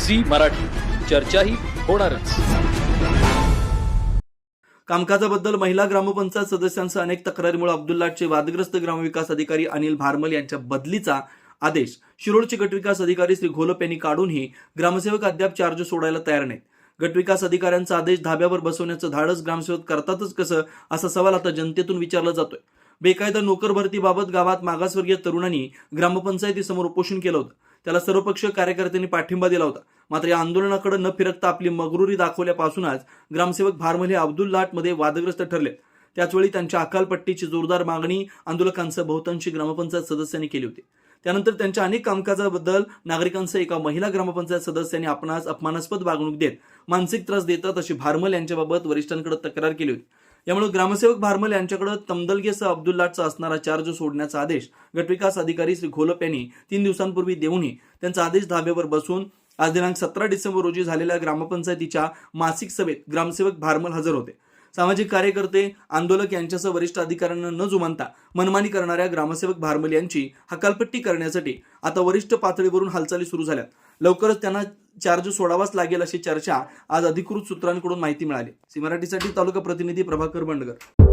Zee Marathi, चर्चा ही होणारच. कामकाजाबद्दल महिला ग्रामपंचायत सदस्यांसह अनेक तक्रारीमुळे अब्दुल्लाटचे वादग्रस्त ग्रामविकास अधिकारी अनिल भारमल यांच्या बदलीचा आदेश शिरोडचे गटविकास अधिकारी श्री घोलप यांनी काढूनही ग्रामसेवक अद्याप चार्ज सोडायला तयार नाहीत. गटविकास अधिकाऱ्यांचा आदेश धाब्यावर बसवण्याचं धाडस ग्रामसेवक करतातच कसं, असा सवाल आता जनतेतून विचारला जातोय. बेकायदा नोकर भरतीबाबत गावात मागासवर्गीय तरुणांनी ग्रामपंचायतीसमोर उपोषण केलं होतं. त्याला सर्वपक्षीय कार्यकर्त्यांनी पाठिंबा दिला होता. मात्र या आंदोलनाकडे न फिरकता आपली मगरुरी दाखवल्यापासूनच ग्रामसेवक भारमल हे अब्दुल्लाटमध्ये वादग्रस्त ठरले. त्याचवेळी त्यांच्या अकालपट्टीची जोरदार मागणी आंदोलकांसह बहुतांशी ग्रामपंचायत सदस्यांनी केली होती. त्यानंतर त्यांच्या अनेक कामकाजाबद्दल नागरिकांसह एका महिला ग्रामपंचायत सदस्यांनी आपणास अपमानास्पद वागणूक देत मानसिक त्रास देतात अशी भारमल यांच्याबाबत वरिष्ठांकडे तक्रार केली होती. यामुळे ग्रामसेवक भारमल यांच्याकडे तमदलगेसह अब्दुल्लाटचा असणारा चार्ज सोडण्याचा आदेश गटविकास अधिकारी श्री घोलप यांनी 3 दिवसांपूर्वी देऊनही त्यांचा आदेश धाब्यावर बसून आज दिनांक 17 डिसेंबर रोजी झालेल्या ग्रामपंचायतीच्या मासिक सभेत ग्रामसेवक भारमल हजर होते. सामाजिक कार्यकर्ते, आंदोलक यांच्यासह वरिष्ठ अधिकाऱ्यांना न जुमानता मनमानी करणाऱ्या ग्रामसेवक भारमल यांची हकालपट्टी करण्यासाठी आता वरिष्ठ पातळीवरून हालचाली सुरू झाल्यात. लवकरच त्यांना चार्ज सोडावाच लागेल अशी चर्चा आज अधिकृत सूत्रांकडून माहिती मिळाली. सी मराठीसाठी तालुका प्रतिनिधी प्रभाकर बंडगर.